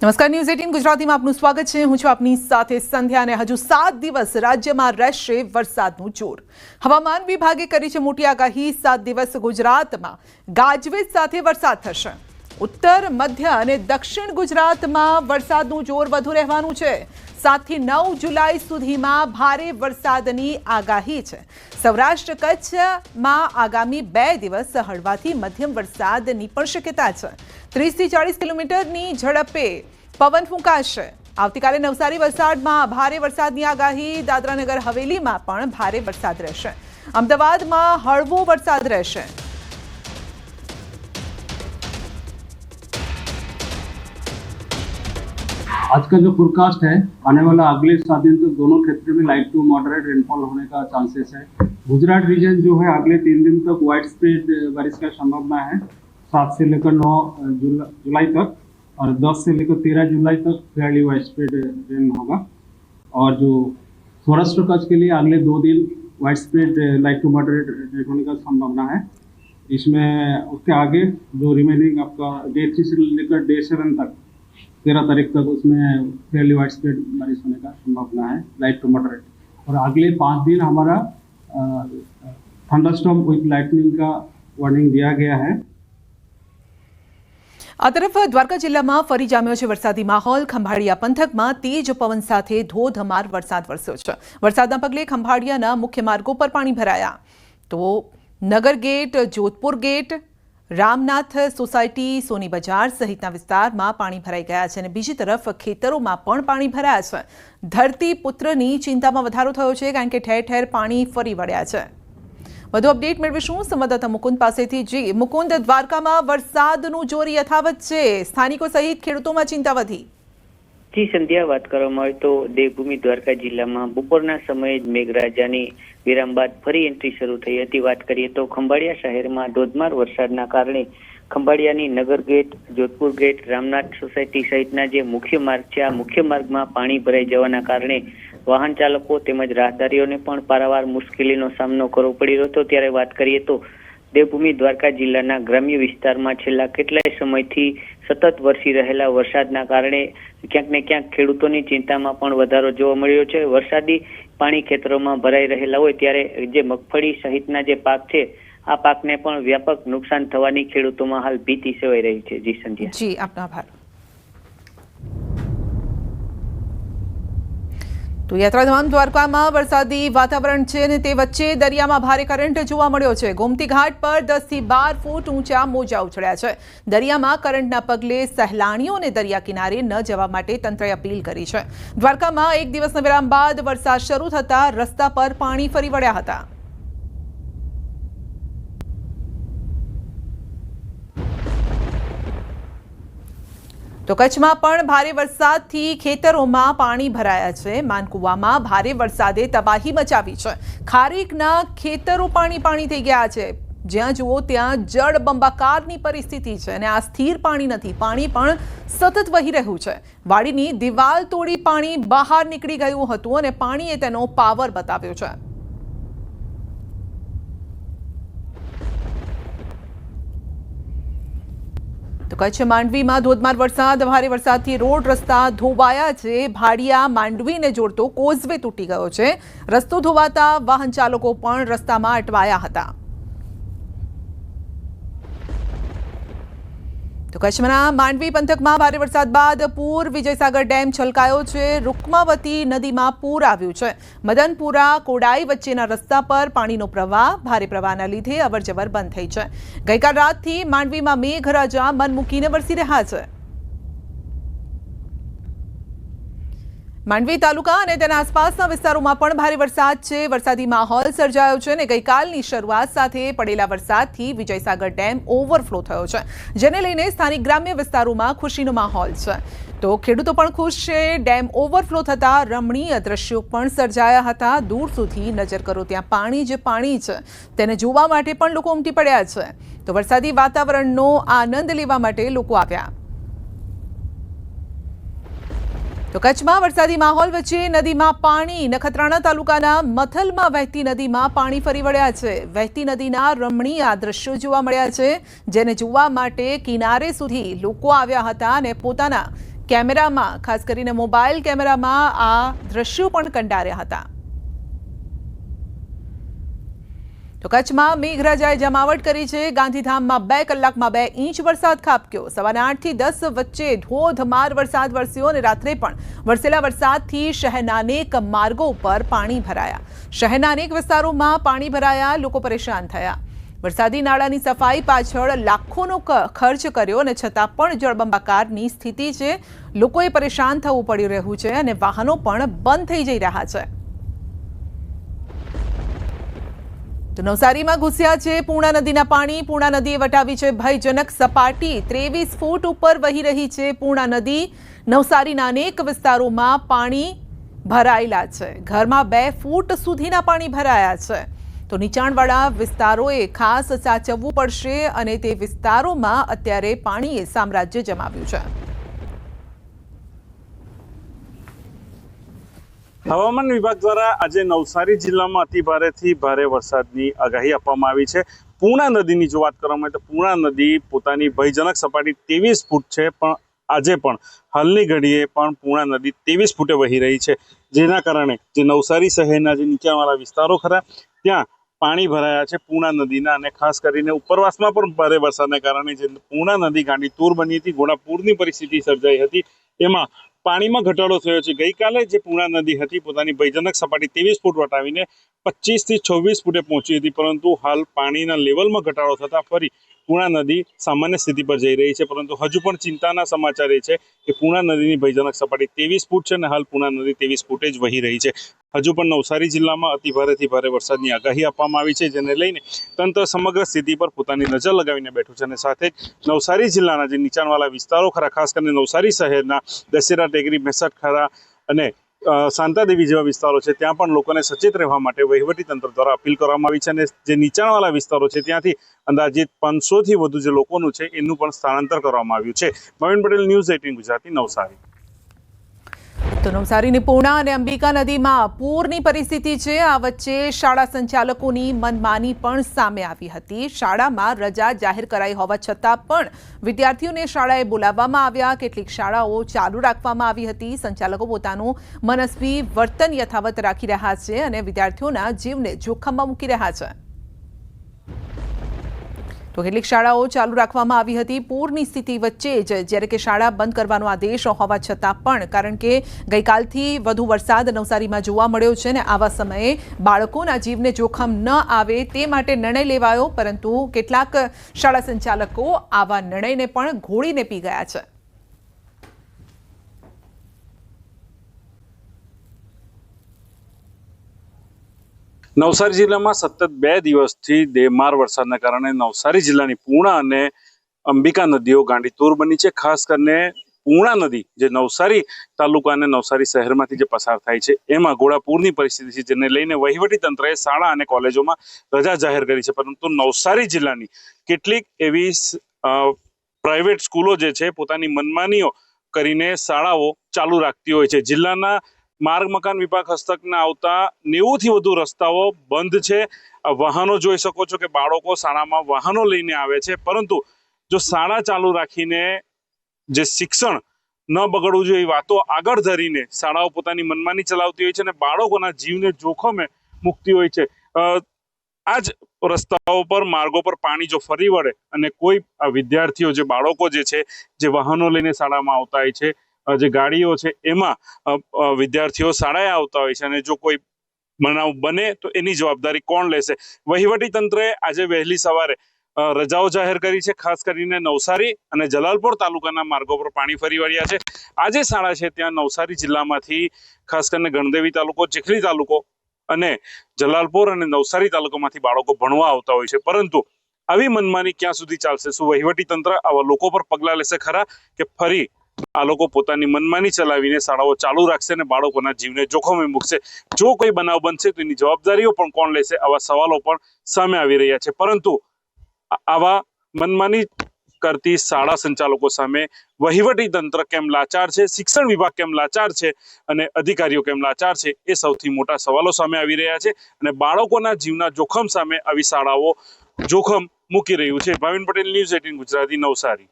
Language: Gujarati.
નમસ્કાર, ન્યૂઝ 18 ગુજરાતીમાં આપનું સ્વાગત છે। હું છું આપની સાથે સંધ્યા અને હજુ 7 દિવસ રાજ્યમાં રહેશે વરસાદનું જોર। હવામાન વિભાગે કરી છે મોટી આગાહી। 7 દિવસ ગુજરાતમાં ગાજવીજ સાથે વરસાદ થશે। ઉત્તર મધ્ય અને દક્ષિણ ગુજરાતમાં વરસાદનું જોર વધુ રહેવાનું છે। 7 થી 9 જુલાઈ સુધીમાં ભારે વરસાદની આગાહી છે। સૌરાષ્ટ્ર કચ્છમાં આગામી 2 દિવસ હળવાથી મધ્યમ વરસાદની પણ શક્યતા છે। 30 થી 40 કિલોમીટરની ઝડપે પવન ફૂંકાશે। આવતીકાલે નવસારી વલસાડમાં ભારે વરસાદની આગાહી। દાદરાનગર હવેલીમાં પણ ભારે વરસાદ રહેશે। અમદાવાદમાં હળવો વરસાદ રહેશે। आज का जो फोरकास्ट है आने वाला अगले 7 दिन तक दोनों क्षेत्र में लाइट टू मॉडरेट रेनफॉल होने का चांसेस है। गुजरात रीजन जो है अगले 3 दिन तक वाइड स्प्रेड बारिश का संभावना है। 7 से लेकर 9 जुलाई तक और 10 से लेकर 13 जुलाई तक फेयरली वाइड स्प्रेड रेन होगा। और जो सौराष्ट्र कच्छ के लिए अगले 2 दिन wide spread light to moderate rain होने का संभावना है। इसमें उसके आगे जो रिमेनिंग आपका डे 3 से लेकर डे 7 तक 13 तारीख तक उसमें फेयरली वाइड स्प्रेड बारिश होने का संभावना है, लाइट टू मॉडरेट। और अगले 5 दिन हमारा थंडरस्टॉर्म विथ लाइटनिंग का वार्निंग दिया गया है। આ તરફ દ્વારકા જિલ્લામાં ફરી જામ્યો છે વરસાદી માહોલ। ખંભાળિયા પંથકમાં તેજ પવન સાથે ધોધમાર વરસાદ વરસ્યો છે। વરસાદના પગલે ખંભાળિયાના મુખ્ય માર્ગો પર પાણી ભરાયા। તો Nagar gate, Jodhpur gate, Ramnath society, Soni Bazaar સહિતના વિસ્તારમાં પાણી ભરાઈ ગયા છે અને બીજી તરફ ખેતરોમાં પણ પાણી ભરાયા છે। ધરતીપુત્રની ચિંતામાં વધારો થયો છે કારણ કે ઠેર ઠેર પાણી ફરી વળ્યા છે। વધુ અપડેટ મેળવીશું સંવાદદાતા મુકુંદ પાસેથી। જી મુકુંદ, દ્વારકામાં વરસાદનું જોર યથાવત છે, સ્થાનિકો સહિત ખેડૂતોમાં ચિંતા વધી। જી સંધ્યા, વાત કરવામાં આવે તો દેવભૂમિ દ્વારકા જિલ્લામાં બપોરના સમયે જ મેઘરાજાની વિરામ બાદ ફરી એન્ટ્રી શરૂ થઈ હતી। વાત કરીએ તો ખંભાળિયા શહેરમાં ધોધમાર વરસાદના કારણે ખંભાળિયાની નગર gate, Jodhpur gate, Ramnath society સહિતના જે મુખ્ય માર્ગ છે આ મુખ્ય માર્ગમાં પાણી ભરાઈ જવાના કારણે વાહન ચાલકો તેમજ રાહદારીઓને પણ પારાવાર મુશ્કેલીનો સામનો કરવો પડી રહ્યો હતો। ત્યારે વાત કરીએ તો દેવભૂમિ દ્વારકા જિલ્લાના ગ્રામ્ય વિસ્તારમાં છેલ્લા કેટલાય સમયથી સતત વરસી રહેલા વરસાદના કારણે ક્યાંક ને ક્યાંક ખેડૂતોની ચિંતામાં પણ વધારો જોવા મળ્યો છે। વરસાદી પાણી ખેતરોમાં ભરાઈ રહેલા હોય ત્યારે જે મગફળી સહિતના જે પાક છે આ પાકને પણ વ્યાપક નુકસાન થવાની ખેડૂતોમાં હાલ ભીતિ સેવાઈ રહી છે। જી સંધ્યા। જી, આપનો આભાર। તો યાત્રાધામ દ્વારકામાં વરસાદી વાતાવરણ છે અને તે વચ્ચે દરિયામાં ભારે કરંટ જોવા મળ્યો છે। ગોમતી ઘાટ પર 10 થી 12 ફૂટ ઊંચા મોજા ઉછળ્યા છે। દરિયામાં કરંટના પગલે સહેલાણીઓને દરિયા કિનારે ન જવા માટે તંત્રએ અપીલ કરી છે। દ્વારકામાં 1 દિવસના વિરામ બાદ વરસાદ શરૂ થતા રસ્તા પર પાણી ફરી વળ્યા હતા। તો કચ્છમાં પણ ભારે વરસાદથી ખેતરોમાં પાણી ભરાયા છે। માનકુવામાં ભારે વરસાદે તબાહી મચાવી છે। ખારીકના ખેતરો પાણી પાણી થઈ ગયા છે। જ્યાં જુઓ ત્યાં જળબંબાકારની પરિસ્થિતિ છે અને આ સ્થિર પાણી નથી, પાણી પણ સતત વહી રહ્યું છે। વાડીની દિવાલ તોડી પાણી બહાર નીકળી ગયું હતું અને પાણીએ તેનો પાવર બતાવ્યો છે। તો કચ્છ માંડવીમાં ધોધમાર વરસાદ, ભારે વરસાદથી રોડ રસ્તા ધોવાયા છે। ભાડિયા માંડવીને જોડતો કોઝવે તૂટી ગયો છે। રસ્તો ધોવાતા વાહન ચાલકો પણ રસ્તામાં અટવાયા હતા। તો કચ્છના માંડવી પંથકમાં ભારે વરસાદ બાદ પૂર, વિજયસાગર ડેમ છલકાયો છે। રૂકમાવતી નદીમાં પૂર આવ્યું છે। મદનપુરા કોડાઈ વચ્ચેના રસ્તા પર પાણીનો પ્રવાહ, ભારે પ્રવાહના લીધે અવરજવર બંધ થઈ છે। ગઈકાલ રાતથી માંડવીમાં મેઘરાજા મન મૂકીને વરસી રહ્યા છે। માંડવી તાલુકા અને તેના આસપાસના વિસ્તારોમાં પણ ભારે વરસાદ છે। વરસાદી માહોલ સર્જાયો છે અને ગઈકાલની શરૂઆત સાથે પડેલા વરસાદથી વિજયસાગર ડેમ ઓવરફ્લો થયો છે, જેને લઈને સ્થાનિક ગ્રામ્ય વિસ્તારોમાં ખુશીનો માહોલ છે। તો ખેડૂતો પણ ખુશ છે। ડેમ ઓવરફ્લો થતા રમણીય દ્રશ્યો પણ સર્જાયા હતા। દૂર સુધી નજર કરો ત્યાં પાણી જ પાણી છે, તેને જોવા માટે પણ લોકો ઉમટી પડ્યા છે। તો વરસાદી વાતાવરણનો આનંદ લેવા માટે લોકો આવ્યા। તો કચ્છમાં વરસાદી માહોલ વચ્ચે નદીમાં પાણી। નખત્રાણા તાલુકાના મથલમાં વહેતી નદીમાં પાણી ફરી વળ્યા છે। વહેતી નદીના રમણીય દ્રશ્યો જોવા મળ્યા છે, જેને જોવા માટે કિનારે સુધી લોકો આવ્યા હતા અને પોતાના કેમેરામાં, ખાસ કરીને મોબાઈલ કેમેરામાં આ દ્રશ્યો પણ કંડાર્યા હતા. તો કચ્છમાં મેઘરાજાએ જમાવટ કરી છે. ગાંધીધામમાં 2 કલાકમાં 2 ઇંચ વરસાદ ખાબક્યો. સવારના 8 થી 10 વચ્ચે ધોધમાર વરસાદ વરસ્યો અને રાત્રે પણ વરસેલા વરસાદથી શહેરના અનેક માર્ગો ઉપર પાણી ભરાયા. શહેરના અનેક વિસ્તારોમાં પાણી ભરાયા, લોકો પરેશાન થયા. વરસાદી નાળાની સફાઈ પાછળ લાખોનો ખર્ચ કર્યો અને છતાં પણ જળબંબાકારની સ્થિતિ છે. લોકોએ પરેશાન થવું પડી રહ્યું છે અને વાહનો પણ બંધ થઈ જઈ રહ્યા છે. તો નવસારીમાં ઘૂસ્યા છે પૂર્ણા નદીના પાણી. પૂર્ણા નદીએ વટાવી છે ભયજનક સપાટી. 23 ફૂટ ઉપર વહી રહી છે પૂર્ણા નદી. નવસારીના અનેક વિસ્તારોમાં પાણી ભરાયેલા છે. ઘરમાં 2 ફૂટ સુધીના પાણી ભરાયા છે. તો નીચાણવાળા વિસ્તારોએ ખાસ સાચવવું પડશે અને તે વિસ્તારોમાં અત્યારે પાણીએ સામ્રાજ્ય જમાવ્યું છે. હવામાન વિભાગ દ્વારા આજે નવસારી જિલ્લામાં અતિ ભારેથી ભારે વરસાદની આગાહી આપવામાં આવી છે. પૂર્ણા નદીની જો વાત કરવામાં આવે તો પૂર્ણા નદી પોતાની ભયજનક સપાટી 23 ફૂટ છે, પણ આજે પણ હાલની ઘડીએ પણ પૂર્ણા નદી 23 ફૂટે વહી રહી છે. જેના કારણે જે નવસારી શહેરના જે નીચાણવાળા વિસ્તારો ખરા ત્યાં પાણી ભરાયા છે પૂર્ણા નદીના. અને ખાસ કરીને ઉપરવાસમાં પણ ભારે વરસાદને કારણે જે પૂર્ણા નદી ગાંડીતુર બની હતી, ઘોડાપૂરની પરિસ્થિતિ સર્જાઈ હતી, એમાં પાણીમાં ઘટાડો થયો છે. ગઈકાલે જે પૂર્ણા નદી હતી પોતાની ભયજનક સપાટી 23 ફૂટ વટાવીને 25 થી 26 ફૂટે પહોંચી હતી, પરંતુ હાલ પાણીના લેવલમાં ઘટાડો થતાં ફરી પૂર્ણા નદી સામાન્ય સ્થિતિ પર જઈ રહી છે. પરંતુ હજુ પણ ચિંતાના સમાચાર એ છે કે પૂર્ણા નદીની ભયજનક સપાટી 23 ફૂટ છે અને હાલ પૂર્ણા નદી 23 ફૂટે જ વહી રહી છે. હજુ પણ નવસારી જિલ્લામાં અતિ ભારેથી ભારે વરસાદની આગાહી આપવામાં આવી છે, જેને લઈને તંત્ર સમગ્ર સ્થિતિ પર પોતાની નજર લગાવીને બેઠું છે. અને સાથે જ નવસારી જિલ્લાના જે નીચાણવાળા વિસ્તારો ખરા, ખાસ કરીને નવસારી શહેરના દશેરા ટેકરી, મેસટ ખરા અને શાંતાદેવી જેવા વિસ્તારો છે, ત્યાં પણ લોકોને સચેત રહેવા માટે વહીવટી તંત્ર દ્વારા અપીલ કરવામાં આવી છે. અને જે નીચાણવાળા વિસ્તારો છે ત્યાંથી અંદાજિત 500 થી વધુ જે લોકોનું છે એનું પણ સ્થળાંતર કરવામાં આવ્યું છે. મવીન પટેલ, ન્યૂઝ 18 ગુજરાતી, નવસારી. તો નવસારીની પૂર્ણા અને અંબિકા નદીમાં પૂરની પરિસ્થિતિ છે. આ વચ્ચે શાળા સંચાલકોની મનમાની પણ સામે આવી હતી. શાળામાં રજા જાહેર કરાઈ હોવા છતાં પણ વિદ્યાર્થીઓને શાળાએ બોલાવવામાં આવ્યા. કેટલીક શાળાઓ ચાલુ રાખવામાં આવી હતી. સંચાલકો પોતાનું મનસ્વી વર્તન યથાવત રાખી રહ્યા છે અને વિદ્યાર્થીઓના જીવને જોખમમાં મૂકી રહ્યા છે. તો કેટલીક શાળાઓ ચાલુ રાખવામાં આવી હતી પૂરની સ્થિતિ વચ્ચે જ, જ્યારે કે શાળા બંધ કરવાનો આદેશ હોવા છતાં પણ, કારણ કે ગઈકાલથી વધુ વરસાદ નવસારીમાં જોવા મળ્યો છે ને આવા સમયે બાળકોના જીવને જોખમ ન આવે તે માટે નિર્ણય લેવાયો. પરંતુ કેટલાક શાળા સંચાલકો આવા નિર્ણયને પણ ઘોળીને પી ગયા છે. નવસારી જિલ્લામાં સતત 2 દિવસથી ધોધમાર વરસાદના કારણે નવસારી જિલ્લાની પૂર્ણા અને અંબિકા નદીઓ ગાંડીતુર બની છે. ખાસ કરીને પૂર્ણા નદી જે નવસારી તાલુકા અને નવસારી શહેરમાંથી જે પસાર થાય છે એમાં ઘોડાપૂરની પરિસ્થિતિ છે, જેને લઈને વહીવટી તંત્રએ શાળા અને કોલેજોમાં રજા જાહેર કરી છે. પરંતુ નવસારી જિલ્લાની કેટલીક એવી પ્રાઇવેટ સ્કૂલો જે છે પોતાની મનમાનીઓ કરીને શાળાઓ ચાલુ રાખતી હોય છે. જિલ્લાના માર્ગ મકાન વિભાગ હસ્તકના આવતા 90 થી વધુ રસ્તાઓ બંધ છે. વાહનો જોઈ શકો છો કે બાળકો શાળામાં વાહનો લઈને આવે છે, પરંતુ જો શાળા ચાલુ રાખીને જે શિક્ષણ ન બગડવું જોઈએ એ વાતો આગળ ધરીને શાળાઓ પોતાની મનમાની ચલાવતી હોય છે અને બાળકોના જીવને જોખમે મૂકતી હોય છે. આ જ રસ્તાઓ પર, માર્ગો પર પાણી જો ફરી વળે અને કોઈ વિદ્યાર્થીઓ, જે બાળકો જે છે, જે વાહનો લઈને શાળામાં આવતા હોય છે, જે ગાડીઓ છે એમાં વિદ્યાર્થીઓ શાળાએ આવતા હોય છે અને જો કોઈ બનાવ બને તો એની જવાબદારી કોણ લેશે? વહીવટી તંત્રએ આજે વહેલી સવારે રજાઓ જાહેર કરી છે. ખાસ કરીને નવસારી અને જલાલપોર તાલુકાના માર્ગો પર પાણી ફરી વળ્યા છે. આજે શાળા છે ત્યાં નવસારી જિલ્લામાંથી ખાસ કરીને ગણદેવી તાલુકો, ચીખલી તાલુકો અને જલાલપોર અને નવસારી તાલુકામાંથી બાળકો ભણવા આવતા હોય છે. પરંતુ આવી મનમાની ક્યાં સુધી ચાલશે? શું વહીવટી તંત્ર આવા લોકો પર પગલાં લેશે ખરા કે ફરી આ લોકો પોતાની મનમાની ચલાવીને શાળાઓ ચાલુ રાખશે અને બાળકોના જીવને જોખમે મૂકશે? જો કોઈ બનાવ બનશે તો એની જવાબદારીઓ પણ કોણ લેશે? આવા સવાલો પણ સામે આવી રહ્યા છે. પરંતુ આવા મનમાની કરતી શાળા સંચાલકો સામે વહીવટી તંત્ર કેમ લાચાર છે, શિક્ષણ વિભાગ કેમ લાચાર છે અને અધિકારીઓ કેમ લાચાર છે, એ સૌથી મોટા સવાલો સામે આવી રહ્યા છે. અને બાળકોના જીવના જોખમ સામે આવી શાળાઓ જોખમ મૂકી રહ્યું છે. ભાવિન પટેલ, ન્યૂઝ 18 ગુજરાતી, નવસારી.